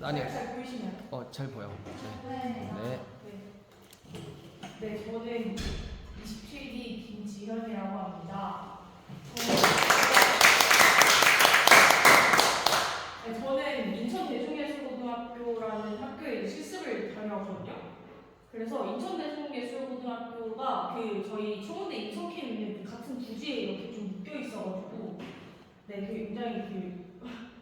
아니, 잘 보이시나요? 잘 보여. 네. 네. 네, 저는 27기 김지현이라고 합니다. 저는 인천대중예술고등학교라는 학교에 실습을 다녀왔거든요. 그래서 인천대중예술고등학교가 저희 청운대 인천캠 있는 같은 부지에 이렇게 좀 묶여 있어가지고 굉장히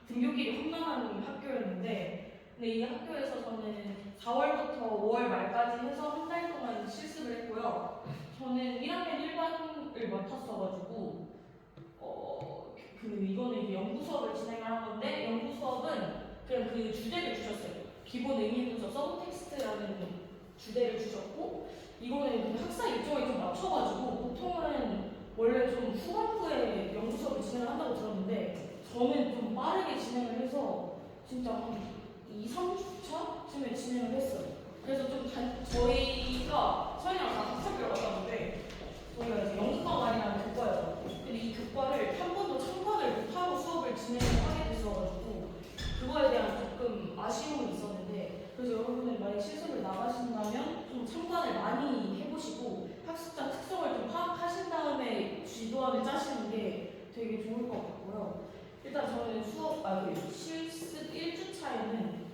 등교길이 험난한 학교였는데, 근데 이 학교에서 저는 4월부터 5월 말까지 해서 한 달 동안 실습을 했고요. 저는 1학년 1반을 맡았어가지고 이거는 이제 연구 수업을 진행을 한 건데, 연구 수업은 그냥 그 주제를 주셨어요. 기본 의미 분석 서브 텍스트라는 주제를 주셨고, 이거는 학사 일정에 좀 맞춰가지고 보통은 원래 좀 후반부에 연구 수업을 진행을 한다고 들었는데, 저는 좀 빠르게 진행을 해서 진짜 한 2, 3주차쯤에 진행을 했어요. 그래서 좀 저희가 서현이랑 다 같이 학교를 갔었는데, 저희가 이제 연극과말이라는 교과예요. 근데 이 교과를 한 번도 참관을 못하고 수업을 진행을 하게 됐어가지고 그거에 대한 조금 아쉬움이 있었는데, 그래서 여러분들 만약 실습을 나가신다면 좀 참관을 많이 해보시고 학습자 특성을 좀 파악하신 다음에 지도안을 짜시는 게 되게 좋을 것 같고요. 일단 저는 실습 1주차에는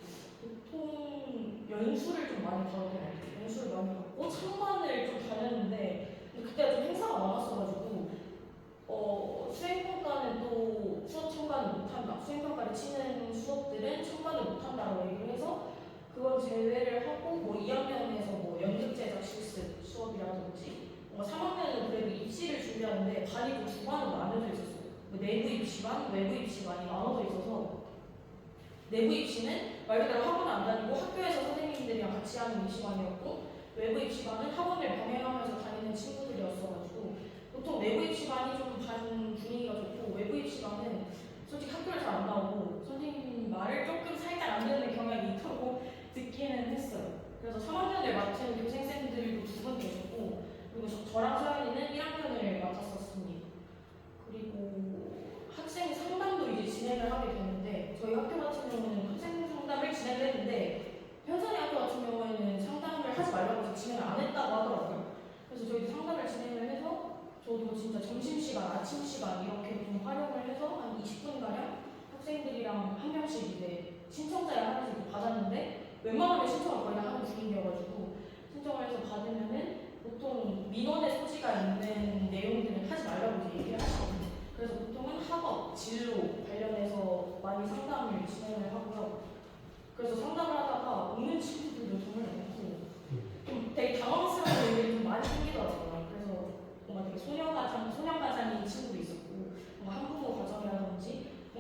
보통 연수를 좀 많이 다뤘거든요. 연수를 많이 받고 참관을 좀 다녔는데, 그때가 좀 행사가 많았어가지고 수행평가는 또 수업 참관을 못한다, 수행평가를 치는 수업들은 참관을 못한다고 얘기를 해서 그건 제외를 하고 2학년에서 연극 제작 실습 수업이라든지 3학년은 그래도 입시를 준비하는데 반이 두 반으로 나눠져 있었어요. 내부 입시반, 외부 입시반이 나눠져 있어서 내부 입시는 말 그대로 학원 안 다니고 학교에서 선생님들이랑 같이 하는 입시반이었고, 외부 입시반은 학원을 병행하면서 다니는 친구들이었어가지고 보통 내부 입시반이 좀 반 분위기가 좋고, 외부 입시반은 솔직히 학교를 잘 안 나오고 선생님 말을 조금 살짝 안 듣는 경향이 있다고 듣기는 했어요. 그래서 3학년을 맡은 교생쌤들도 2분 계셨고, 그리고 저랑 서연이는 1학년을 맡았었습니다. 그리고 학생 상담도 이제 진행을 하게 되는데, 저희 학교 같은 경우는 학생 상담을 진행을 했는데 현선이 학교 같은 경우에는 상담을 하지 말라고 해서 진행을 안 했다고 하더라고요. 그래서 저희도 상담을 진행을 해서 저도 진짜 점심시간, 아침시간 이렇게 좀 활용을 해서 한 20분가량 학생들이랑 한 명씩 이제 신청자를 하나씩 받았는데, 웬만하면 신청을 거의 다 하는 분위기여가지고 신청을 해서 받으면은 보통 민원의 소지가 있는 내용들은 하지 말라고 이제 얘기를 하시거든요. 그래서 보통은 학업, 진로 관련해서 많이 상담을 진행을 하고요. 그래서 상담을 하다가 오는 친구들도 정말 많고 좀 되게 당황스러운 일들이 좀 많이 생기더라고요. 그래서 뭔가 되게 소년가장인 친구도 있었고, 뭔가 한부모 가정이라든지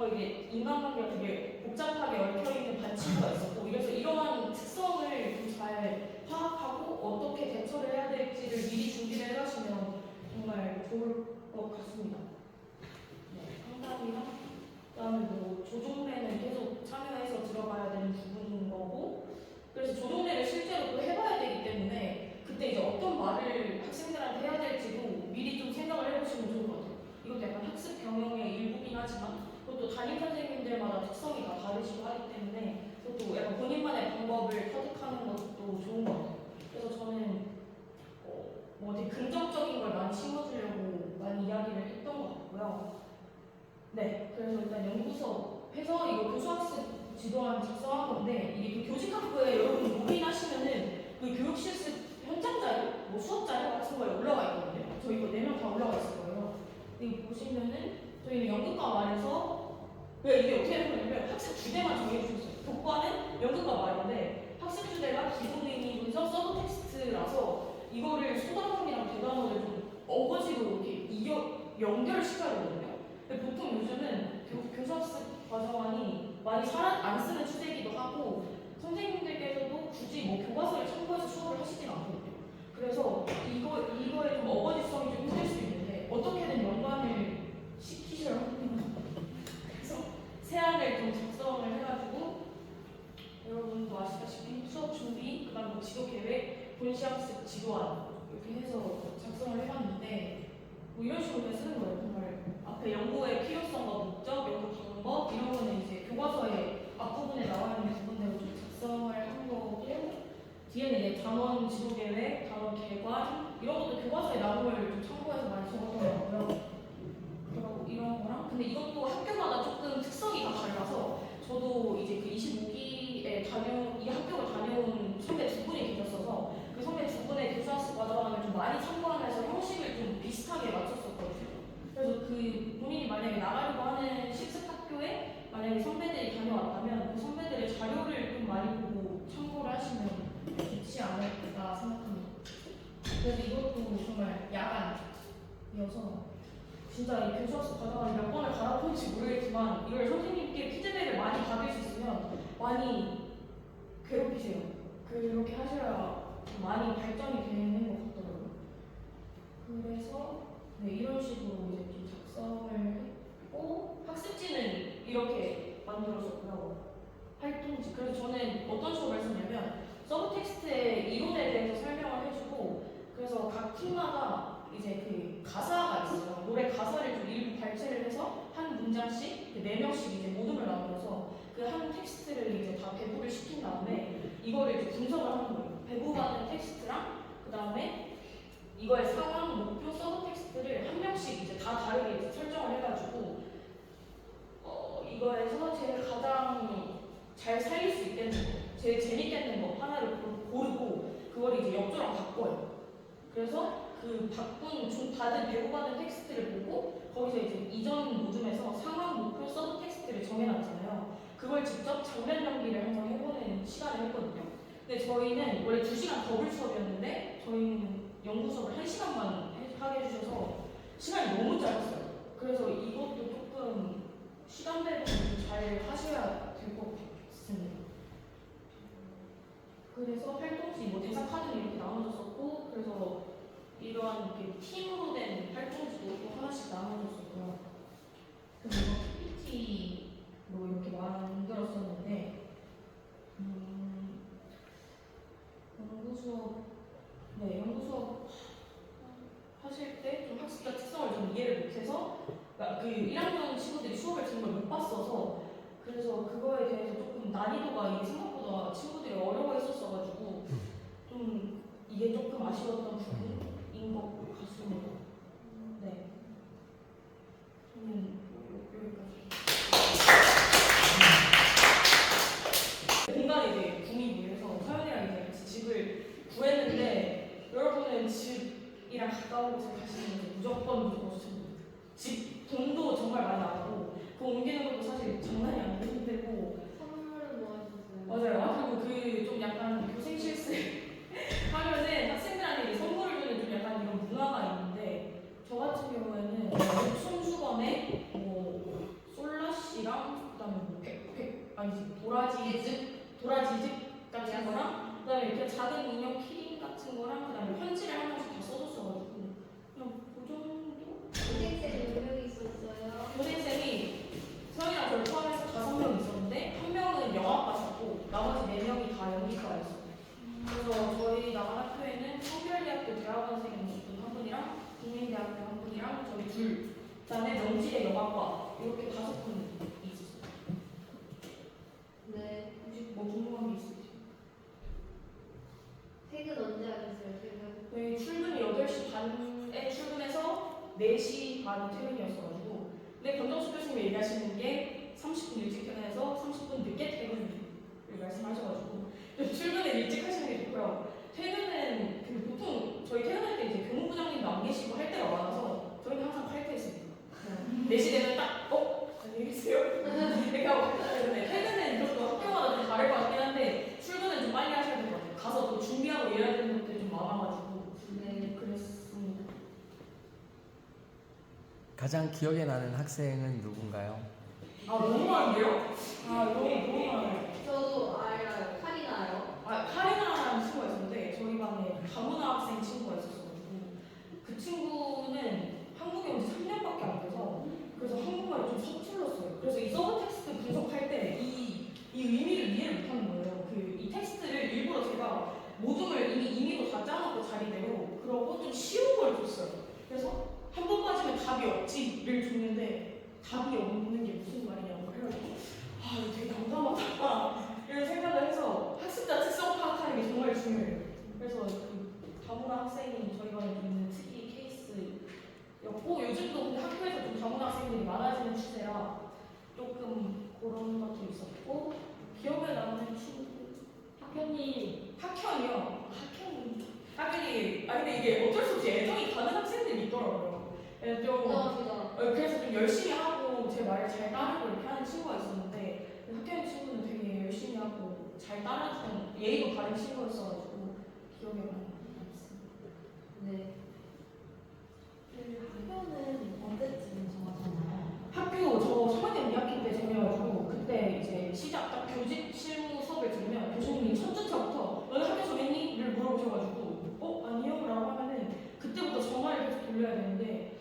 이게 인간관계가 되게 복잡하게 얽혀있는 반 친구가 있었고, 이래서 이러한 특성을 좀 잘 파악하고 어떻게 대처를 해야 될지를 미리 준비를 해가시면 정말 좋을 것 같습니다. 상담이랑 그다음에 조종례는 계속 참여해서 들어가야 되는 부분인 거고, 그래서 조종례를 실제로 또 해봐야 되기 때문에 그때 이제 어떤 말을 학생들한테 해야 될지도 미리 좀 생각을 해보시면 좋을 것 같아요. 이것도 약간 학습 경영의 일부긴 하지만 그것도 담임 선생님들마다 특성이 다 다르시고 하기 때문에 그것도 약간 본인만의 방법을 터득하는 것도 좋은 것 같아요. 그래서 저는 되게 긍정적인 걸 많이 심어주려고 많이 이야기를 했던 것 같고요. 네, 그래서 일단 연구 수업 해서 이거 교수학습 지도안 작성한 건데, 이게 교직학부에 여러분 로그인하시면은 교육 실습 현장 자료, 수업 자료 같은 거에 올라가 있거든요. 저희 이거 4명 다 올라가 있을 거예요. 이거 보시면은 저희는 연극과 말에서 이게 어떻게 되는 거냐면 학습 주제만 정해주셨어요. 교과는 연극과 말인데 학습 주제가 기본 의미 분석 서브 텍스트라서 이거를 소단원이랑 대단원을 좀 어거지로 이렇게 연결시켜야 되거든요. 근데 보통 요즘은 교수학습 과정안이 많이 안 쓰는 추세이기도 하고, 선생님들께서도 굳이 교과서를 참고해서 수업을 하시진 않거든요. 그래서 이거에 좀 어거지성이 좀 힘들 수 있는데 어떻게든 연관을 시키셔야 합니다. 그래서 세안을 좀 작성을 해가지고 여러분도 아시다시피 수업 준비, 그다음 지도 계획, 본시학습 지도안 이렇게 해서 작성을 해봤는데 이런 식으로 그냥 쓰는 거예요. 정말 앞에 연구의 필요성과 목적, 연구 방법 이런 거는 이제 교과서의 앞부분에 나와 있는 부분대로 좀 단원 지도계획, 단원 개관 이런 것도 교과서에 나온 걸 좀 참고해서 많이 적었더라고요. 그리고 이런 거랑 근데 이것도 학교마다 조금 특성이 다 달라서 저도 이제 그 25기에 이 학교를 다녀온 선배 두 분이 계셨어서 그 선배 두 분의 교수학습 과정을 좀 많이 참고하면서 형식을 좀 비슷하게 맞췄었거든요. 그래서 그 본인이 만약에 나가려고 하는 실습 학교에 만약에 선배들이 다녀왔다면 그 선배들의 자료를 좀 많이 보고 참고를 하시면 좋지 않을까 생각합니다. 그래서 이것도 정말 야간이어서 진짜 이 교수학습 과정을 몇 번을 갈아엎은지 모르겠지만 이걸 선생님께 피드백을 많이 받을 수 있으면 많이 괴롭히세요. 그렇게 하셔야 많이 발전이 되는 것 같더라고요. 그래서 네, 이런 식으로 이제 좀 작성을 했고 학습지는 이렇게 만들었었고요. 활동지. 그래서 저는 어떤 식으로 했었냐면 서브 텍스트의 이론에 대해서 설명을 해주고 그래서 각 팀마다 이제 그 가사가 있어요. 노래 가사를 좀 일부 발췌를 해서 한 문장씩 4명씩 이제 모둠을 나누어서 그 한 텍스트를 이제 다 배부를 시킨 다음에 이거를 이제 분석을 하는 거예요. 배부받은 텍스트랑 그 다음에 이거의 상황, 목표, 서브 텍스트를 한 명씩 이제 다 다르게 이제 설정을 해가지고 이거에서 제일 가장 잘 살릴 수 있겠는 거, 제일 재밌겠는 거 하나를 고르고 그걸 이제 역조랑 바꿔요. 그래서 그 받은 배부받은 텍스트를 보고 거기서 이제 이전 모둠에서 상황, 목표, 서브 텍스트를 정해놨잖아요. 그걸 직접 장면 연기를 한번 해보는 시간을 했거든요. 근데 저희는 원래 2시간 더블 수업이었는데 저희는 연구 수업을 1시간만 하게 해주셔서 시간이 너무 짧았어요. 그래서 이것도 조금 시간대로 잘 하셔야 될 것 같습니다. 그래서 활동지 뭐 대사 카드는 이렇게 나눠졌었고 그래서 이러한 이렇게 팀으로 된 활동지도 또 하나씩 나눠줬었고요. 그리고 PPT로 이렇게 만들었었는데 연구 수업 하실 때 좀 학습자 특성을 좀 이해를 못해서 그 1학년 친구들이 수업을 듣는 걸 못 봤어서 그래서 그거에 대해서 조금 난이도가 이게 생각보다 친구들이 어려워했었어가지고 좀 이게 조금 아쉬웠던 부분인 것 같습니다. 네. 저는 여기까지. 공간이 이제 구미부에서 서연이랑 이제 같이 집을 구했는데 여러분은 집이랑 가까운 곳에 가시면 무조건 추천드립니다. 집 돈도 정말 많이 나가고 그 옮기는 것도 사실 장난이 아니고 힘들고 선물은 뭐 하셨어요? 맞아요. 그리고 그 좀 약간 교생 실습 하면은 학생들한테 선물을 주는 좀 약간 이런 문화가 있는데 저 같은 경우에는 손수건에 뭐 솔라씨랑 그다음에 뭐 도라지즙 같은 거랑 그다음에 이렇게 작은 인형 키링 같은 거랑 그다음에 편지를 한 명씩 다 써줬어가지고 그냥 그 정도? 선생님이 몇 명 있었어요? 교생쌤이 서연이랑 저를 포함해서 5명 있었는데 한 명은 영화과였고 나머지 4명이 다 연기과였어요. 그래서 저희 나간 학교에는 성별대학교 대학원생 한 분이랑 국민대학교 한 분이랑 저희 둘 그다음에 명지대 영화과 이렇게 5분이 있었어요. 네. 혹시 뭐 궁금한 게 있으세요? 퇴근 언제 하셨어요? 퇴근? 저희 출근이 8시 반에 출근해서 4시 반 퇴근이었어가지고 근데 권정수 교수님이 얘기하시는 게 30분 일찍 퇴근해서 30분 늦게 퇴근을 말씀하셔가지고 좀 출근을 일찍 하시는 게 좋고요. 퇴근은 그 보통 저희 퇴근할 때 이제 교무부장님도 안 계시고 할 때가 많아서 저희는 항상 칼퇴했습니다. 4시 되면 딱 안녕히 계세요. 이렇게 하고 때문에 퇴근은 그것도 학교마다 좀 다를 것 같긴 한데 출근은 좀 빨리 하셔야 될 것 같아요. 가서 또 준비하고 일해야 되는 것들이 좀 많아가지고 네. 그랬습니다. 가장 기억에 나는 학생은 누군가요? 아 너무 많은데요? 너무 많아요. 저도 알아요. 카리나요? 카리나라는 친구가 있었는데 저희 반에 다문화 학생 친구가 있었어가지고 그 친구는 한국에 온 지 3년밖에 안 돼서 그래서 한국말이 좀 서툴렀어요. 그래서 이 서브 텍스트 분석할 때 이 의미를 이해를 못하는 거예요. 이 텍스트를 일부러 제가 모둠을 이미도 다 짜놓고 자리대로 그러고 좀 쉬운 걸 줬어요. 그래서 한 번 빠지면 답이 없지를 줬는데 답이 없는 게 무슨 말이냐고 해가지고 이거 되게 난감하다 이런 생각을 해서 학습자 특성 파악하는 게 정말 중요해요. 좋고 요즘도 근데 학교에서 좀 다문 학생들이 많아지는 추세라 조금 그런 것도 있었고 기억에 남는 친구 학연이요. 학연이 근데 이게 어쩔 수 없이 애정이 가는 학생들이 있더라고요. 감사합니다. 그래서 좀 열심히 하고 제 말을 잘 따르고 이렇게 하는 친구가 있었는데 그 학연 친구는 되게 열심히 하고 잘 따라주는 예의도 바른 친구였어가지고 기억에 많이 남습니다. 네. 그 학교는 언제쯤 정하셨나요? 학교 저 3학년 2학기 때 정해가지고 그때 이제 시작 딱 교직 실무 수업을 들으면 교수님이 첫 주차부터 너네 학교 정했니? 를 물어보셔가지고 아니요? 라고 하면은 그때부터 전화를 계속 돌려야 되는데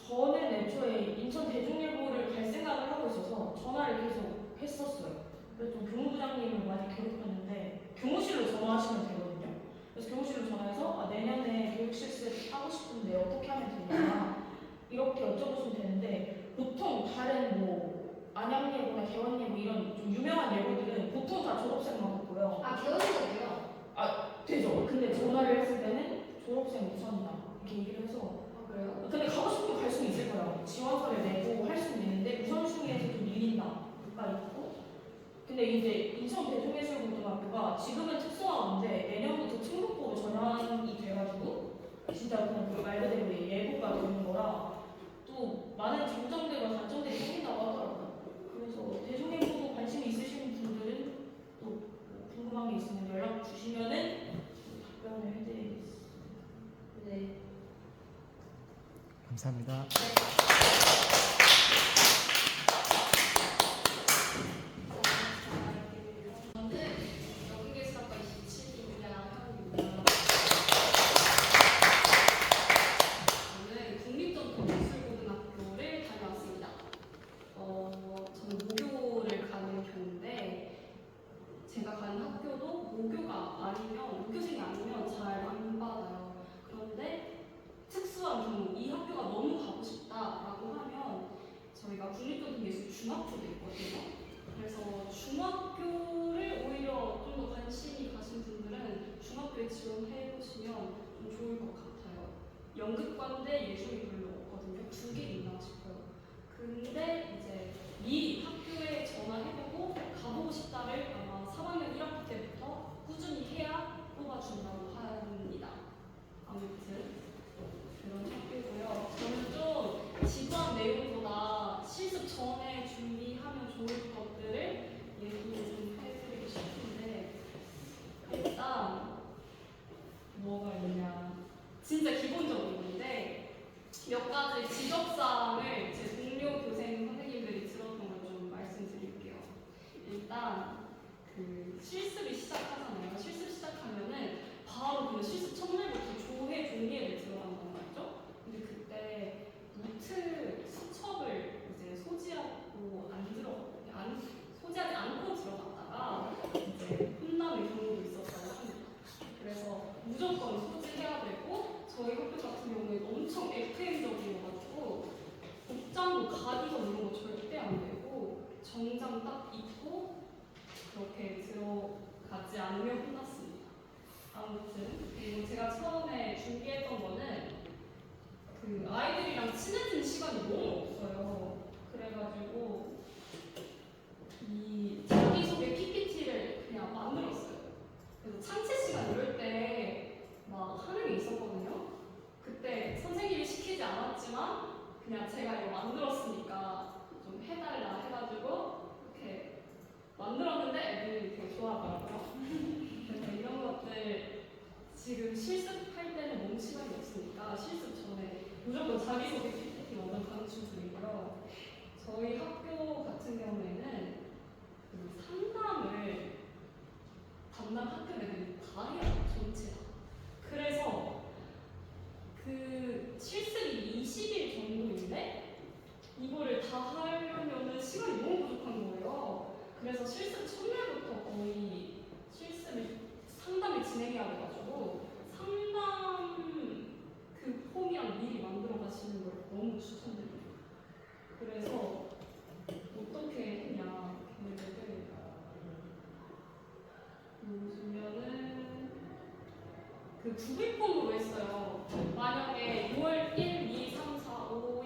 저는 애초에 인천 대중일보를 갈 생각을 하고 있어서 전화를 계속 했었어요. 그래서 좀 교무부장님을 많이 괴롭혔는데 교무실로 전화하시면 되거든요. 그래서 교무실로 전화해서 내년에 교육실습 하고 싶은데 어떻게 하면 되냐 이렇게 여쭤보시면 되는데 보통 다른 뭐 안양예고나 개원예고 이런 좀 유명한 예고들은 보통 다 졸업생만 받고요. 개원이거든요. 되죠. 근데 전화를 했을 때는 졸업생 우선이다 이렇게 얘기를 해서 그래요? 근데 가고 싶으면 갈 수는 있을 거예요. 지원서를 내고 할 수는 있는데 우선순위에서 좀 밀린다가 있고 근데 이제 인천 대중예술고등학교가 지금은 특수화인데 내년부터 충북고로 전환이 돼가지고 진짜 그냥 말 그대로 예고가 되는 거라 또 많은 장점들과 단점들이 생긴다고 하더라고요. 그래서 대중예고도 관심 있으신 분들은 또뭐 궁금한 게 있으면 연락 주시면은 답변을 해드리겠습니다. 네. 감사합니다. 저는 여기계시학과 27기입니다. 한국입니다. 저는 국립전통예술고등학교를 다녀왔습니다. 저는 모교를 가는 편인데 제가 가는 학교도 모교생이 아니면 잘 안 받아요. 그런데 특수한 경우 이 학교가 너무 가고 싶다라고 하면 저희가 국립전통예술중학교도 있거든요. 그래서 중학교를 오히려 좀 더 관심이 가신 분들은 중학교에 지원해 보시면 좀 좋을 것 같아요. 연극과인데 예술이 별로 없거든요. 2개 있나 싶어요. 근데 이제 미리 학교에 전화해보고 가보고 싶다를 아마 3학년 1학기 때부터 꾸준히 해야 뽑아준다고 합니다. 아무튼 그런 학교고요. 저는 좀 지도한 내용보다 실습 전에 준비하면 좋을 것들을 얘기를 좀 해드리고 싶은데 일단 뭐가 있냐 진짜 기본적인 건데 몇 가지 지적사항을 제 동료 교생 선생님들이 들었던 걸 좀 말씀드릴게요. 일단 그 실습이 시작하잖아요. 실습 시작하면은 바로 그 실습 첫날부터 조회 종이에를 들어간단 말이죠. 근데 그때 노트 수첩을 이제 소지하지 않고 들어갔다가 이제 혼나는 경우도 있었다고 합니다. 그래서 무조건 소지해야 되고 저희 학교 같은 경우에 엄청 FM적이어가지고 복장도 가디건 이런 거 절대 안 되고 정장 딱 입고 그렇게 들어가지 않으면 혼났습니다. 아무튼 그리고 제가 처음에 준비했던 거는 그 아이들이랑 친해지는 시간이 너무 없어요. 그래가지고 이 자기소개 PPT를 그냥 만들었어요. 그래서 창체 시간 이럴 때 막 하는 게 있었거든요. 그때 선생님이 시키지 않았지만 그냥 제가 이거 만들었으니까 좀 해달라 해가지고 이렇게 만들었는데 애들이 되게 좋아하더라고요. 그래서 이런 것들 지금 실습할 때는 너무 시간이 없으니까 실습 전에 무조건 자기소개 PPT 완전 강추드리고요. 저희 학교 같은 경우에는 그 상담을 담당 학교 애들이 다 해요. 전체 다. 그래서 그 실습이 20일 정도인데 이거를 다 하려면은 시간이 너무 부족한 거예요. 그래서 실습 첫날부터 거의 상담을 진행해야 돼가지고 상담 그 폼이랑 미리 만들어 가시는 걸 너무 추천드려요. 그래서 어떻게 했냐 계획을 보시면은 그 구글 폼으로 했어요. 만약에 6월 1, 2, 3, 4, 5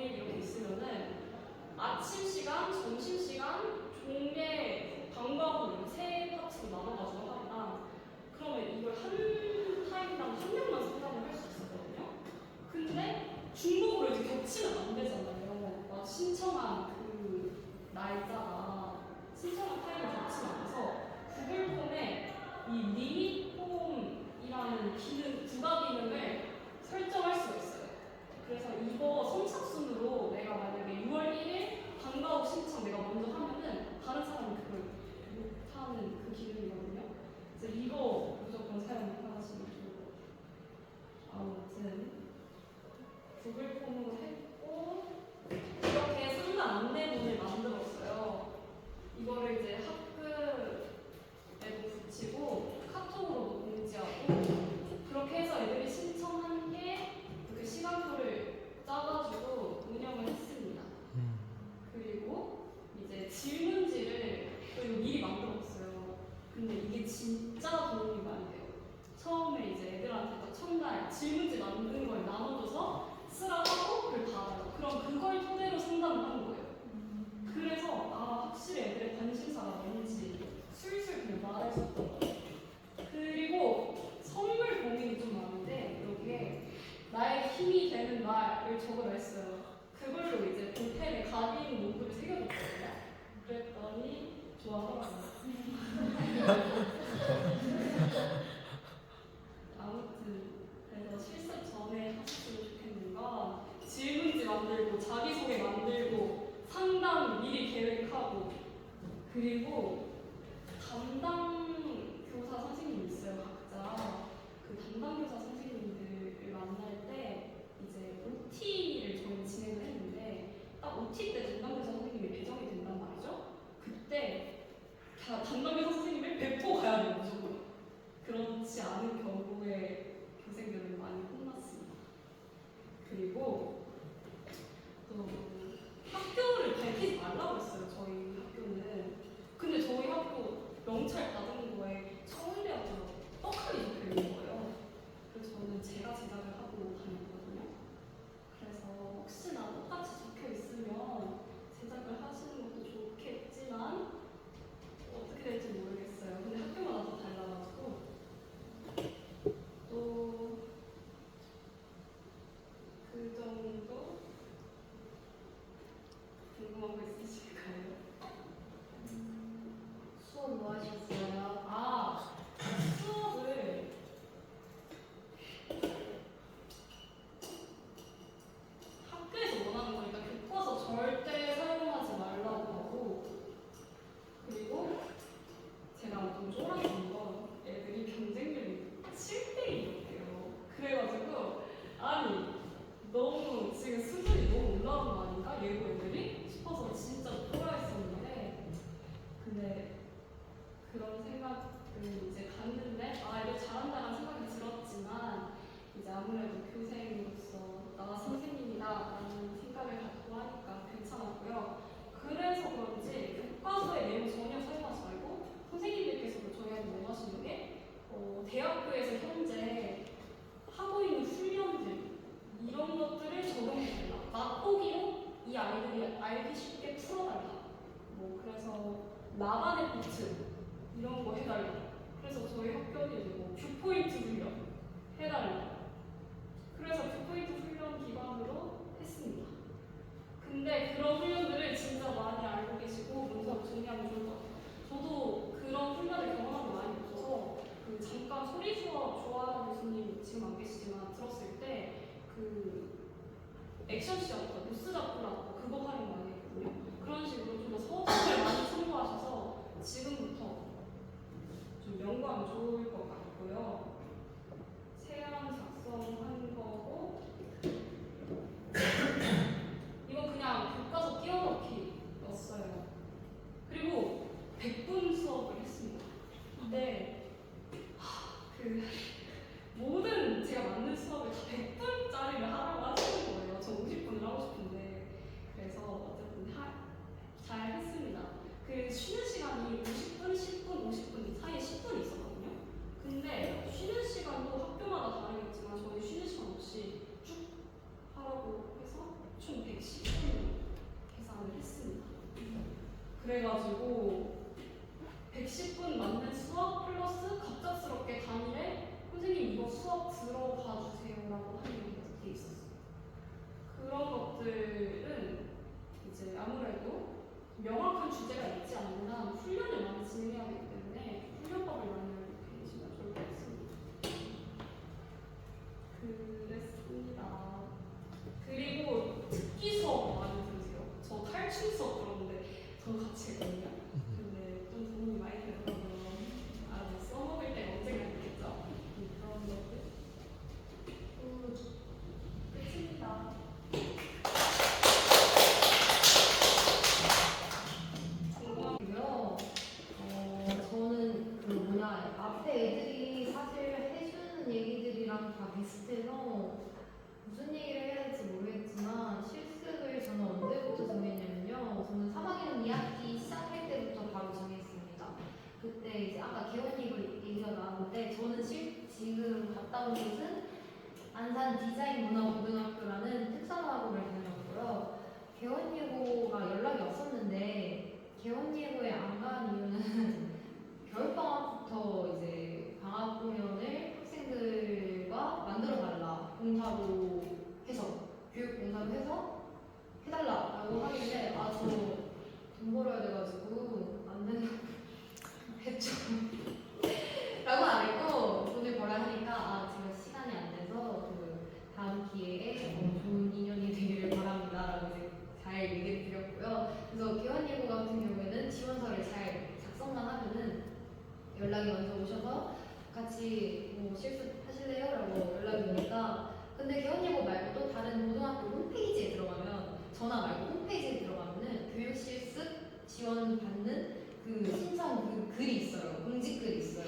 진짜 도움이 많이 돼요. 처음에 이제 애들한테 딱 첫날 질문지 만든 걸 나눠줘서 쓰라고 그걸 받아요. 그럼 그걸 토대로 상담을 하는 거예요. 그래서 확실히 애들의 관심사가 뭔지 술술 그냥 말할 수 있던 것 같아요. 그리고 선물 고민이 좀 많은데 여기에 나의 힘이 되는 말을 적어냈어요. 그걸로 이제 볼펜에 가빈 문구를 새겨줬거든요. 그랬더니 좋아하더라고요. 아무튼 그래서 실습 전에 하셨으면 좋겠는 건 질문지 만들고 자기소개 만들고 상담 미리 계획하고 그리고 담당 교사 선생님이 있어요. 각자 그 담당 교사 선생님들을 만날 때 이제 OT를 저희 진행을 했는데 딱 OT 때 담당 교사 선생님이 배정이 된단 말이죠. 그때 담당 교사 선생님을 뵙고 가야 돼요. 무조건. 그렇지 않은 경우에 교생들은 많이 혼났습니다. 그리고 또 학교를 밝히지 말라고 했어요. 저희 학교는. 근데 저희 학교 명찰 받은 거에 서울대학교 떡하니 적혀 있는 거예요. 그래서 저는 제가 제작을 하고 다녔거든요. 그래서 혹시나 똑같이 적혀 있으면 제작을 하시는 것도 좋겠지만 어떻게 될지 모르겠어요. 근데 학교마다 또 달라가지고 또 그 정도 궁금한 거 있으실까요? 수업 뭐 하셨어요? 수업을 학교에서 원하는 거니까 교과서 절대 사용하지 말라고 하고 그리고 제가 좀 쫄았던 건 애들이 경쟁률이 7대1이었대요. 그래가지고 아니 너무 지금 수준이 너무 올라온 거 아닌가? 예고 애들이? 싶어서 진짜 쫄아했었는데 근데 그런 생각을 이제 갔는데 이거 잘한다는 생각이 들었지만 이제 아무래도 교생으로서 나 선생님이다라는 생각을 갖고 하니까 괜찮았고요. 그래서 그런지 교과서의 내용 전혀 사용하지 말고 선생님들께서도 저희한테 원하시는 게 대학교에서 현재 하고 있는 훈련들 이런 것들을 적용해달라. 맛보기로 이 아이들이 알기 쉽게 풀어달라. 뭐 그래서 나만의 포트 이런 거 해달라. 그래서 저희 학교는 이제 뭐 뷰포인트 훈련 해달라. 그래서 뷰포인트 훈련 기반으로 했습니다. 근데 그런 훈련들을 진짜 많이 알고 계시고 문서 정리하면 좋을 것 같아요. 저도 그런 훈련을 경험한 게 많이 없어서 그 잠깐 소리 수업 조아라 교수님 지금 안 계시지만 들었을 때 그 액션 시어터 뉴스 잡고라고 그거 활용 많이 했거든요. 그런 식으로 좀 더 서술을 많이 참고하셔서 지금부터 좀 연구하면 좋을 것 같고요. 세안 작성한 거고 이건 그냥 교과서 끼워넣기였어요. 그리고 100분 수업을 했습니다. 근데 그 모든 제가 만든 수업을 다 100분짜리를 하라고 하시는 거예요. 저 50분을 하고 싶은데 그래서 어쨌든 잘 했습니다. 그 쉬는 시간이 50분, 10분, 50분 사이에 10분이 있었거든요. 근데 쉬는 시간도 학교마다 다르겠지만 저희 쉬는 시간 없이 쭉 하라고 해서 총 110분 계산을 했습니다. 그래가지고 110분 맞는 수업 플러스 갑작스럽게 당일에 선생님 이거 수업 들어봐 주세요라고 하는 게 돼 있었어요. 그런 것들은 이제 아무래도 명확한 주제가 있지 않는 한 훈련을 많이 진행해야 하기 때문에 훈련법을 많이 알고 계시면 좋을 것 같습니다. 그랬습니다. 그리고 특기 수업 많이 들으세요. 저 탈춤 수업 들었는데 저 같이 했거든요. 근데 좀 도움이 많이 되더라고요. 뭐 써먹을 때 언젠가 있겠죠? 그런 것들. 끝입니다. 고요. 저는 그 뭐냐 앞에 애들이 사실 해주는 얘기들이랑 다 비슷해서 무슨 얘기를 해야 될지 모르겠지만 실습을 저는 언제부터 정했냐면요. 저는 3학년 2학기 시작할 때부터 바로 정했습니다. 그때 이제 아까 개원이고 얘기가 나왔는데 저는 지금 갔다 온 곳은 안산 디자인문화고등학교라는 특성화고를 다녔고요. 개원예고가 연락이 왔었는데 개원예고에 안 간 이유는 겨울방학부터 이제 방학 공연을 학생들과 만들어 달라 봉사로 해서 교육 봉사로 해서 해달라라고 하길래 아 저 돈 벌어야 돼가지고 안 된다고 했죠. 라고 안 했고 돈을 벌어야 하니까 아 제가 시간이 안 돼서 그 다음 기회에 좋은 인연이 되기를 바랍니다라고 이제 잘 얘기를 드렸고요. 그래서 개원예고 같은 경우에는 지원서를 잘 작성만 하면은 연락이 먼저 오셔서 같이 뭐 실습하실래요? 라고 연락이 오니까 근데 개원예고 말고도 다른 고등학교 홈페이지에 들어가면 전화 말고 홈페이지에 들어가면은 교육실습 지원받는 그 신청 그 글이 있어요. 공지글이 있어요.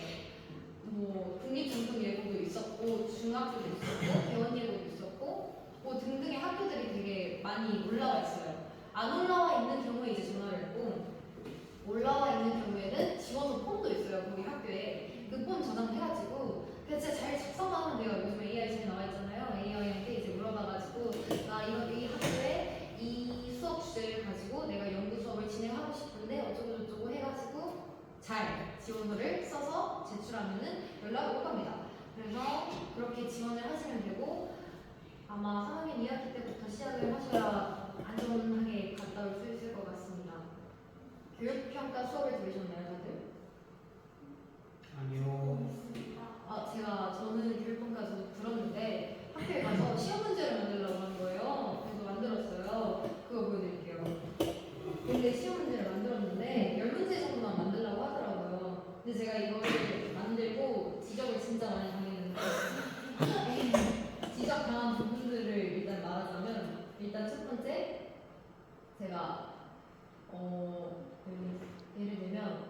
뭐 국립중등예고도 있었고 중학교도 있었고 개원예고도 있었고 뭐 등등의 학교들이 되게 많이 올라와 있어요. 안 올라와 있는 경우에 이제 전화를 했고 올라와 있는 경우에는 지원서 폼도 있어요. 거기 학교에 그 폼 저장해가지고 그냥 진짜 잘 작성만 하면 돼요. 요즘 AI 잘 나와 있잖아요. AI한테 이제 물어봐가지고 나 이 학교에 이 수업 주제를 가지고 내가 연구 수업을 진행하고 싶은데 어쩌고 저쩌고 해가지고 잘 지원서를 써서 제출하면은 연락이 올 겁니다. 그래서 그렇게 지원을 하시면 되고 아마 3학년 2학기 때부터 시작을 하셔야 안전하게 갔다 올 수 있을 것 같습니다. 교육평가 수업을 들으셨나요, 다들? 아니요. 저는 교육평가 저도 들었는데 학교에 가서 시험 문제를 만들려고 한 거예요. 그래서 만들었어요. 그거 보여드릴게요. 근데 시험 문제를 만들었는데 10문제 정도만 만들라고 하더라고요. 근데 제가 이거를 만들고 지적을 진짜 많이 당했는데 지적 당한 부분들을 일단 말하자면 일단 첫 번째 제가 예를 들면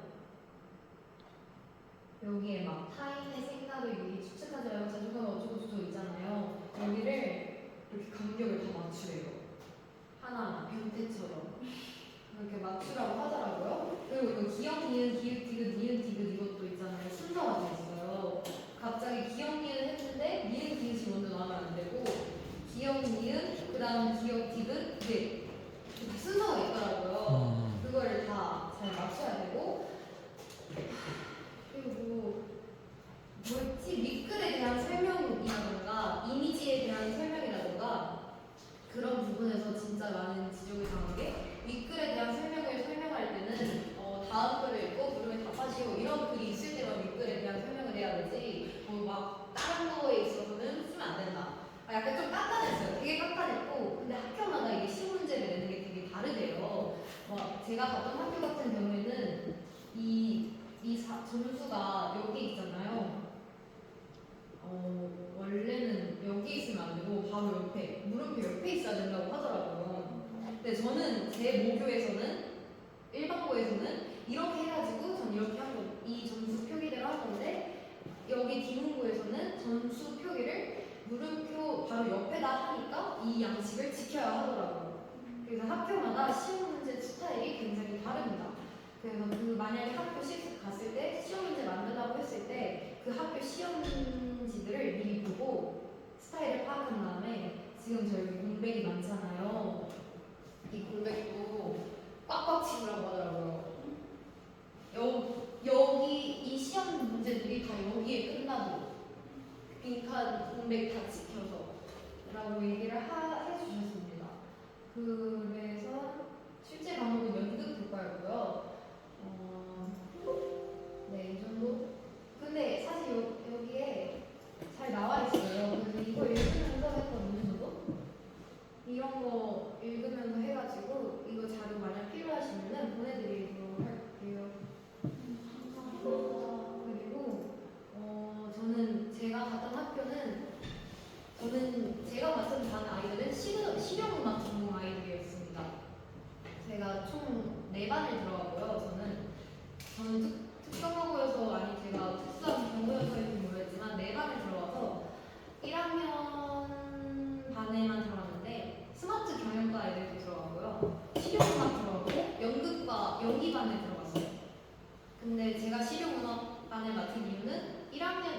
여기에 막 타인의 생각을 유리 추측하자면 자존감 어쩌고저쩌고 있잖아요. 여기를 이렇게 간격을 다 맞추래요. 하나하나 변태처럼 이렇게 맞추라고 하더라고요. 그리고 이거 기억, 니은, 기획, 디귿, 니은, 디귿 이것도 있잖아요. 순서가 돼 있어요. 갑자기 기억, 니은 했는데 니은, 디귿이 먼저 나오면 안 되고 기억, 니은, 그 다음 기억, 디귿, 네. 다 순서가 있더라고요. 그거를 다 잘 맞춰야 되고 그리고 뭐였지? 밑글에 대한 설명이라던가 이미지에 대한 설명이라던가 그런 부분에서 진짜 많은 지적을 당한 게 윗글에 대한 설명을 설명할 때는 다음 글을 읽고 물음에 답하시오 이런 글이 있을 때만 윗글에 대한 설명을 해야 되지 막 다른 거에 있어서는 쓰면 안 된다. 약간 좀 깐깐했어요. 되게 깐깐했고 근데 학교마다 이게 시문제를 내는 게 되게 다르대요. 제가 갔던 학교 같은 경우에는 이 점수가 여기 있잖아요. 원래는 여기 있으면 안 되고 바로 옆에 물음표 옆에 있어야 된다고 하더라고요. 근데 저는 제 모교에서는 일반고에서는 이렇게 해가지고 전 이렇게 한 거, 이 점수 표기대로 한 건데 여기 디문고에서는 점수 표기를 물음표 바로 옆에다 하니까 이 양식을 지켜야 하더라고요. 그래서 학교마다 시험 문제 스타일이 굉장히 다릅니다. 그래서 만약에 학교 실습 갔을 때 시험 문제 만들라고 했을 때 그 학교 시험지들을 미리 보고 스타일을 파악한 다음에 지금 저희 공백이 많잖아요. 이 공백도 꽉꽉 치우라고 하더라고요. 여기 이 시험 문제들이 다 여기에 끝나고 빈칸 공백 다 지켜서 라고 얘기를 해주셨습니다. 그래서 실제 과목은 연극 교과였고요. 네, 이 정도? 근데 사실 여기에 잘 나와 있어요. 그래서 이거 읽으면서 했거든요, 저도. 이런 거 읽으면서 해가지고 이거 자료 만약 필요하시면은 보내드리도록 할게요. 그리고 저는 제가 갔던 학교는 제가 봤던 반 아이들은 실용음악 전공 아이들이었습니다. 제가 총 4반을 들어가고요. 저는 특성화고여서 아니 제가 특수한 경우여서인지 모르겠지만 4반을 들어가서 1학년 반에만 들어갔는데 스마트 경영과 애들도 들어가고요. 실용음악 들어가고 연기반에 들어갔어요. 근데 제가 실용음악 반을 맡은 이유는 1학년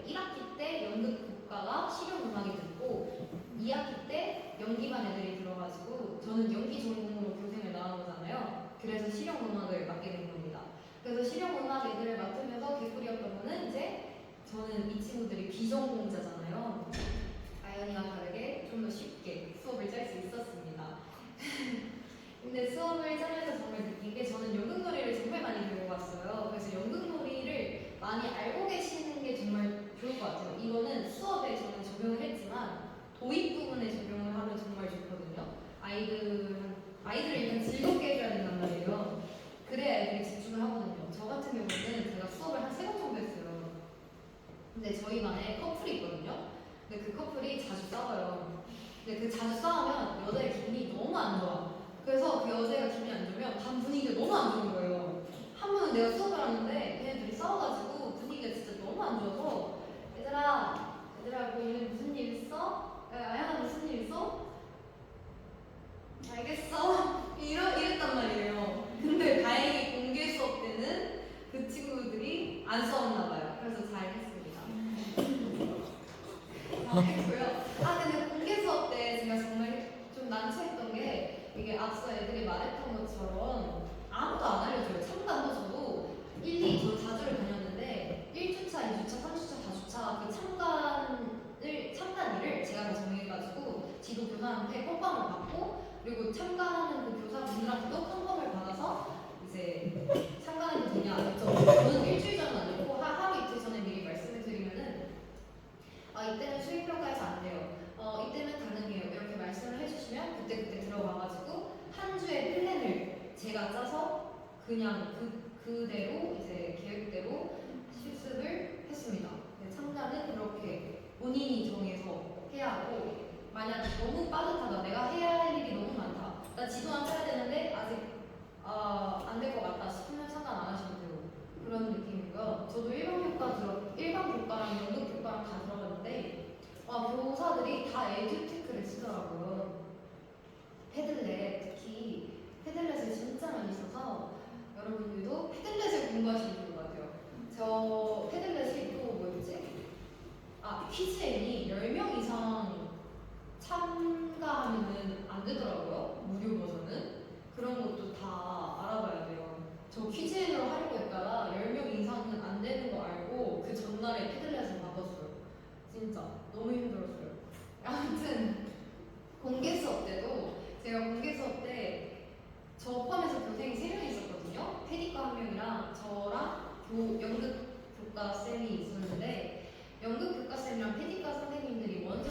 1학기 때 연극 교과가 실용음악이 듣고 2학기 때 연기반 애들이 들어가지고 저는 연기 전공으로 교생을 나온 거잖아요. 그래서 실용음악을 맡게 된 겁니다. 그래서 실용음악 애들을 맡으면서 개꿀이었던 거는 이제 저는 이 친구들이 비전공자잖아요. 아연이와 다르게 좀 더 쉽게 수업을 짤 수 있었습니다. 근데 수업을 짜면서 정말 느낀 게 저는 연극놀이를 정말 많이 배우고 왔어요. 그래서 연극놀이를 많이 알고 계시는 게 정말 좋을 것 같아요. 이거는 수업에 저는 적용을 했지만 도입 부분에 적용을 하면 정말 좋거든요. 아이들을 일단 즐겁게 해줘야 된단 말이에요. 그래야 애들이 집중을 하거든요. 저 같은 경우는 제가 수업을 한 3번 정도 했어요. 근데 저희 반에 커플이 있거든요. 근데 그 커플이 자주 싸워요. 근데 그 자주 싸우면 여자의 기분이 너무 안 좋아. 그래서 그 여자가 기분이 안 좋으면 반 분위기가 너무 안 좋은 거예요. 한 번은 내가 수업을 하는데 걔네들이 싸워가지고 분위기가 진짜 너무 안 좋아서 얘들아 뭐 오늘 무슨 일 있어? 아연아 무슨 일 있어? 알겠어. 이랬단 말이에요. 근데 다행히 공개 수업 때는 그 친구들이 안 싸웠나 봐요. 그래서 잘 했습니다. 잘 했고요. 근데 공개 수업 때 제가 정말 좀 난처했던 게 이게 앞서 애들이 말했던 것처럼 아무도 안 알려줘요. 참관도 저도 1, 2, 저 4주를 다녔는데 1주차, 2주차, 3주차, 4주차 그 참관일을 제가 다 정해가지고 지도 교사한테 컴펌을 받고 그리고 참관하는 그 교사분들한테도 컴펌을 받아서 이제 참관해도 되냐 안 했죠. 저는 일주일 전은 안 됐고 하루 이틀 전에 미리 말씀을 드리면은 이때는 수익평가에서 안 돼요. 이때는 가능해요. 이렇게 말씀을 해주시면 그때 들어가가지고 한 주의 플랜을 제가 짜서 그냥 그대로 이제 계획대로 실습을 했습니다. 참가는 그렇게 본인이 정해서 해야 하고 만약 너무 빠듯하다 내가 해야 할 일이 너무 많다 나 지도 안 짜야 되는데 아직 안 될 것 같다 싶으면 참관 안 하셔도 돼요. 그런 느낌이고요. 저도 일반 교과랑 연극 교과랑 다 들어갔는데 교사들이 다 에듀테크를 쓰더라고요. 패들렛 특히 패들렛을 진짜 많이 써서 여러분들도 패들렛을 공부하시면 좋을 것 같아요. 저 패들렛이 또 뭐였지? 퀴즈앤이 10명 이상 참가하면은 안 되더라고요. 무료 버전은. 그런 것도 다 알아봐야 돼요. 저 퀴즈앤으로 하려고 했다가 10명 이상은 안 되는 거 알고 그 전날에 패들렛을 바꿨어요. 진짜 너무 힘들었어요. 아무튼 공개 수업 때도 제가 공개 수업 때 저 포함해서 교생이 3명이 있었거든요. 패디과 1명이랑 저랑 연극 교과 쌤이 있었는데 연극 교과 쌤이랑 패디과 선생님들이 먼저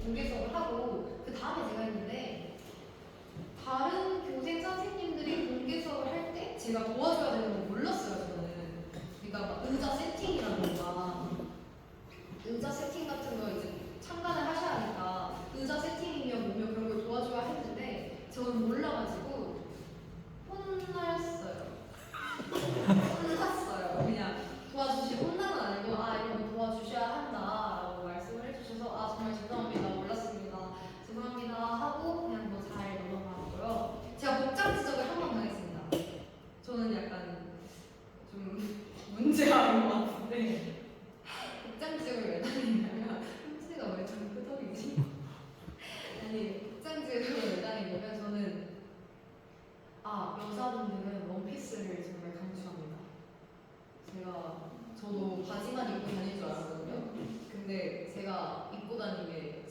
공개 수업을 하고 그 다음에 제가 했는데 다른 교생 선생님들이 공개 수업을 할 때 제가 도와줘야 되는 거 몰랐어요. 저는 그러니까 막 의자 세팅이라던가 의자 세팅 같은 거 이제 참관을 하셔야 하니까 의자 세팅이며 뭐며 그런 걸 도와줘야 했는데 저는 몰라가지고 혼났어요. 그냥 도와주시고 혼난 건 아니고 이건 도와주셔야 한다라고 말씀을 해주셔서 정말 죄송합니다. 몰랐습니다. 죄송합니다 하고 그냥 뭐 잘 넘어갔고요. 제가 복장 지적을 한 번 당했습니다. 저는 약간 좀 문제가 있는 것 같은데 복장 지적을 왜 당했냐면 흠지가 왜 저렇게 끄덕이지? 아니 복장 지적을 왜 당했냐면 저는 여자분들은 원피스를 정말 강추합니다. 저도 바지만 입고 다닐 줄 알았거든요. 근데 제가 입고 다니게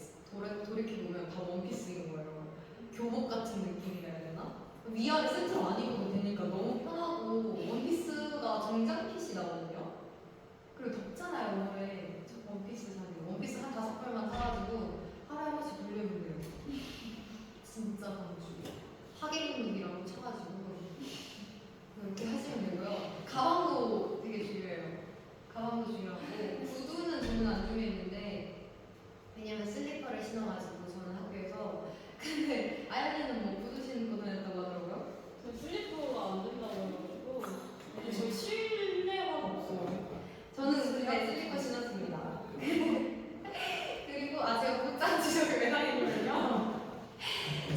돌이켜보면 다 원피스인 거예요. 교복 같은 느낌이라 해야 되나? 위아래 세트로 안 입어도 되니까 너무 편하고 원피스가 정장 핏이 나거든요. 그리고 덥잖아요, 올해. 저 원피스 사요. 원피스 한 5벌만 사가지고 하루에 한 번씩 돌려면 돼요. 진짜 강추. 하객룩이라고 쳐가지고 이렇게 하시면 되고요. 가방도 되게 중요해요. 가방도 중요하고 구두는 저는 안 중요했는데 왜냐면 슬리퍼를 신어가지고 저는 학교에서 근데 아연이는 뭐 구두 신고 다녔다고 하더라고요. 저 슬리퍼가 안 된다고 해가지고 근데 저 실내화가 없어요. 저는 근데 슬리퍼 신었습니다. 그리고 제가 복장 지적을 왜 당했냐면요.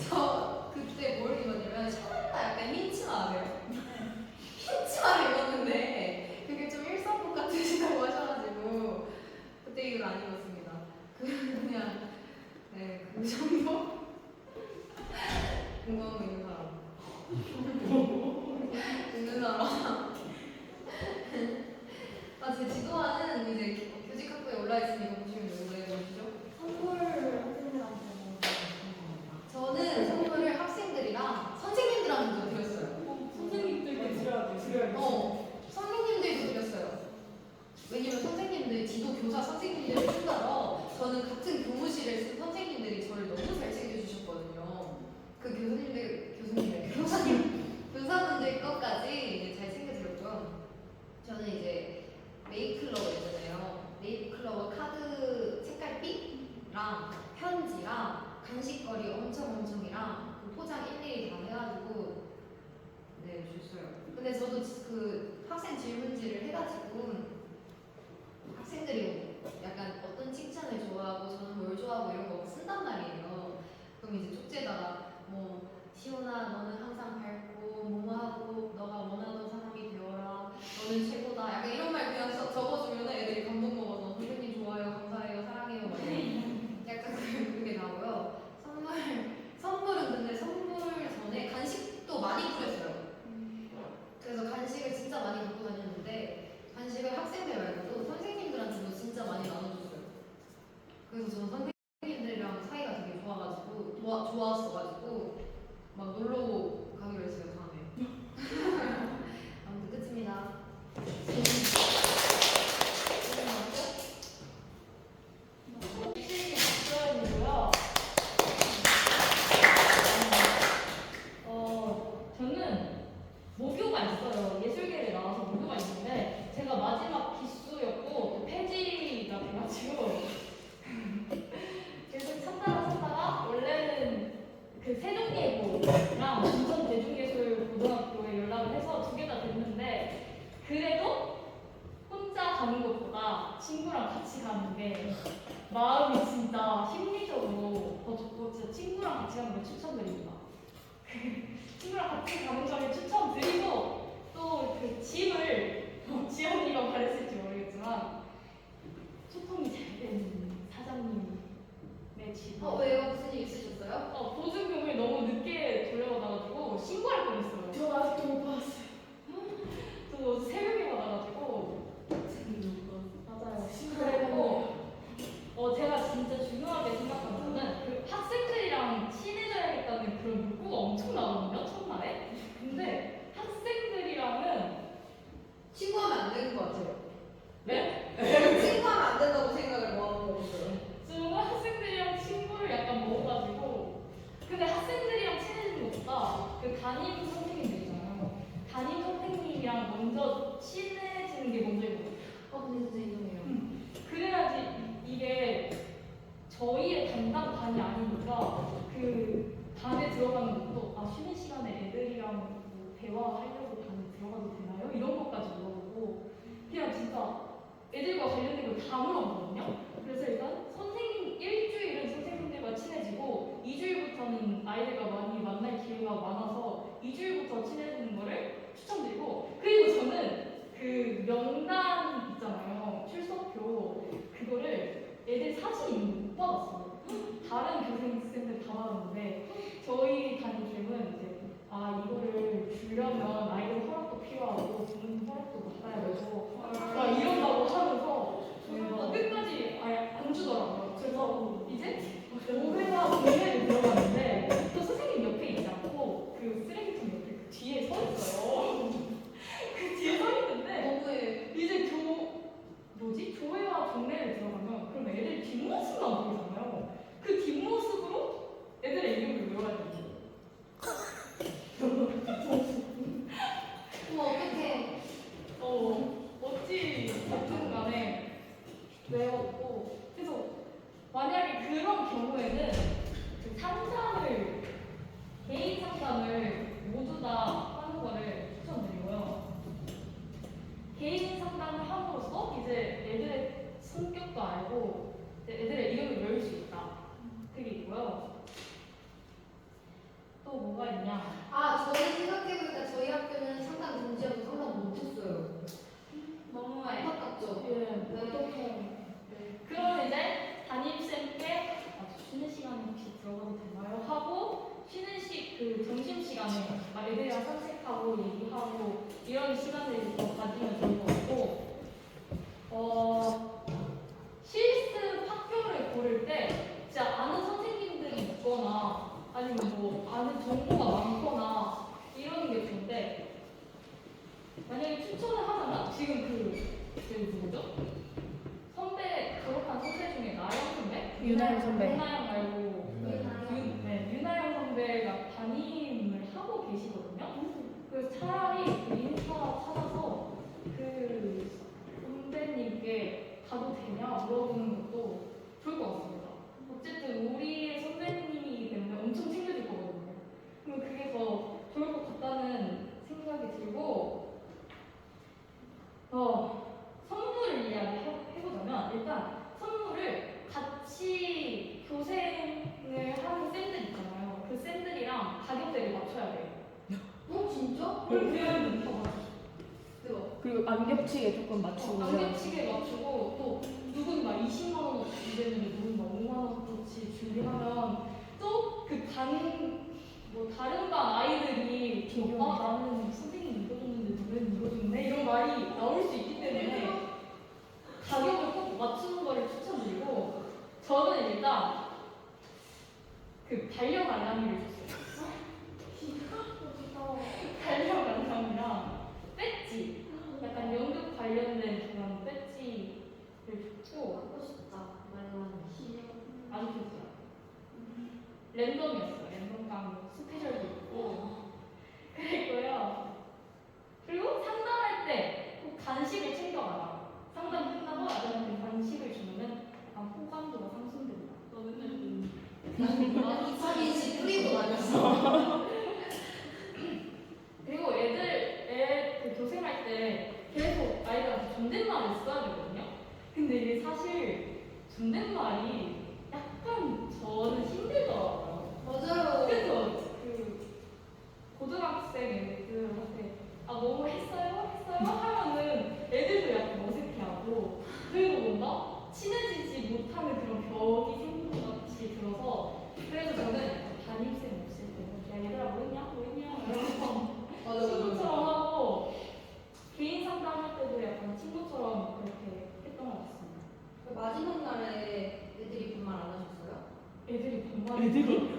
저 그때 뭘 입었냐면 샤넬라 약간 흰 치마 아세요? 흰 치마를 입었는데 그게 좀 일상복 같으시다고 하셔가지고 제 지도화는 이제 교직학부에 올라 있으니까 보시면 되는데 보시죠. 선물 학생들한테 저는 선물을 학생들이랑 선생님들한테도 드렸어요. 선생님들께 드려야 돼. 선생님들도 드렸어요. 왜냐면 선생님들, 지도 교사 선생님들을 쓴다러 저는 같은 교무실에 쓴 선생님들이 저를 너무 잘 챙겨주셨거든요. 그 교사분들 것까지 이제 잘 챙겨드렸고요. 저는 이제 메이클로버 있잖아요. 메이클로버 카드 색깔비랑 편지랑 간식거리 엄청이랑 그 포장 일일이 다 해가지고 네 줬어요. 근데 저도 그 학생 질문지를 해가지고 학생들이 약간 어떤 칭찬을 좋아하고 저는 뭘 좋아하고 이런 거 쓴단 말이에요. 그럼 이제 쪽지에다가 뭐 시온아 너는 항상 밝고 뭐뭐하고 너가 원하던 사람이 되어라 너는 최고다 약간 이런 말 그냥 적어주면 애들이 감동 먹어서 선생님 좋아요 감사해요 사랑해요 막 이런 약간 그게 나오고요. 선물은 근데 선물 전에 간식도 많이 뿌렸어요. 그래서 간식을 진짜 많이 갖고 다녔는데 간식을 학생들 말고도 선생님들한테도 진짜 많이 나눠줬어요. 그래서 저는 선생님들이랑 사이가 되게 좋았어가지고 막 놀러 가기로 했어요 다음에. 아무튼 끝입니다. 있어요고요. 저는 모교가 있어요. 예술계를 나와서 모교가 있는데 제가 마지막 기수였고 또 폐지가 돼가지고 계속 찾다가 원래는 그 세종예고랑 인천대중예술고등학교에 연락을 해서 두 개 다 됐는데 그래도 혼자 가는 것보다 친구랑 같이 가는 게 마음이 진짜 심리적으로 더 좋고 진짜 친구랑 같이 가는 걸 추천드립니다. 친구랑 같이 가는 거를 추천드리고 또 그 집을 지연이가 말했을지 모르겠지만 소통이 잘 되는 사장님의 집. 왜요? 무슨 일 있으셨어요? 보증금을 너무 늦게 돌려받아가지고 신고할 뻔했어요. 저 아직도 못 받았어요. 저 어제 새벽에 받아가지고 맞아요. 그리고 제가 진짜 중요하게 생각하는 거는 그 학생들이랑 친해져야겠다는 그런 욕구가 엄청 나거든요 첫날에. 근데 학생들이랑은 친구하면 안 되는 것 같아요. 네? 친구하면 안 된다고 생각을 먹었어요. 저는 학생들이랑 친구를 약간 먹어가지고 근데 학생들이랑 친해지는 것보다 그 담임 선생님들 있잖아요. 담임 선생님이랑 먼저 친해지는 게 먼저이거든요. 근데 진짜 이상해요. 그래야지 이게 저희의 담당 반이 아니니까 그 반에 들어가는 것도 쉬는 시간에 애들이랑 뭐 대화하려고 반에 들어가도 되나요? 이런 것까지 물어보고 그냥 진짜 애들과 관련된 걸 다 물어보거든요. 그래서 일단 일주일은 선생님들과 친해지고 2주일부터는 아이들과 많이 만날 기회가 많아서 2주일부터 친해지는 거를 추천드리고 그리고 저는 그 명단 있잖아요. 출석표 그거를 애들 사진 있는 거 못 받았어요. 다른 교생쌤들 다 받았는데 저희 담임쌤은 이제 이거를 주려면 아이들 허락도 필요하고 부모님 허락도 받아야 되고 막 이런다고 하면서 끝까지 아예 안 주더라고요. 그래서 이제 5회나 공회를 들어갔는데 또 선생님 옆에 있지 않고 그 쓰레기통 옆에 그 뒤에 서 있어요. 그 뒤에 서 있는데 너무해. 이제 조회와 종례를 들어가면 그럼 애들 뒷모습만 보이잖아요. 그 뒷모습으로 애들의 이름을 외워야 되는 거예요. 어떡해. 어찌됐든 간에 외웠고 그래서 만약에 그런 경우에는 그 상담을 개인 상담을 모두 다 하는 거를 추천드리고요. 개인 상담을 함으로써 이제 애들의 성격도 알고 애들의 이름을 외울 수 있다. 그게 있고요. 또 뭐가 있냐? 저는 생각해보니까 저희 학교는 상담 금지하고 상담 못했어요. 너무 안타깝죠? 예. 어떻게 그럼 이제 담임쌤께 쉬는 시간에 혹시 들어가도 되나요? 하고 그 점심 시간에 막 애들이랑 산책하고 얘기하고 이런 시간을 더 가지면 좋을 것 같고 유나영 선배. 유나영 말고 유나영. 유나영 선배가 담임을 하고 계시거든요. 그래서 차라리 그 인스타 찾아서 그 선배님께 가도 되냐 물어보는 것도 좋을 것 같습니다. 어쨌든 우리의 선배님이기 때문에 엄청 챙겨줄 거거든요. 그럼 그게 더 좋을 것 같다는 생각이 들고, 선물을 이야기해보자면 일단 선물을 같이 교생을 하는 쌤들 있잖아요. 그 쌤들이랑 가격대를 맞춰야 돼요. 진짜? 그렇게 하면 더 맞춰. 그리고 안 겹치게 조금 맞추고. 안 겹치게 맞추고 또 누군 막 20만 원어치 준비했는데 누군 막 5만 원어치 준비하면 또 그 다른 반 아이들이 나는 선생님 이거 줬는데 너네는 이거 줬네 이런 말이 나올 수 있기 때문에 가격을 꼭 맞추는 거를 추천드리고, 저는 일단 그 달력 알람이를 줬어요. 달력 알람이랑 배지, 약간 연극 관련된 그런 배지를 줬고, 하고 싶다. 말만. 아주 좋더라고요. 랜덤이었어요. 랜덤 강의 스페셜도 있고 그랬고요. 그리고 상담할 때 꼭 간식을 챙겨가라. 상담 끝나고 아들한테 간식을 주면은 약간 호감도가 상승된다. 너 맨날 이sab이 뿌리고 다녔어. 그리고 그 교생할 때 계속 아이들한테 존댓말을 써야 되거든요. 근데 이게 사실 존댓말이 약간 저는 힘들더라고요. 맞아요. 그래서 그 고등학생 애들한테 너무 했어요? 하면은 애들도 약간 어색해하고, 그리고 뭔가 친해지지 못하는 그런 벽이 생긴 것 같이 들어서, 그래서 저는 약간 담임쌤 없을 때는 야 얘들아 뭐 했냐? 이러면서 친구처럼 하고, 개인 상담할 때도 약간 친구처럼 그렇게 했던 것 같습니다. 마지막 날에 애들이 반말 안 하셨어요? 애들이 반말 애들이?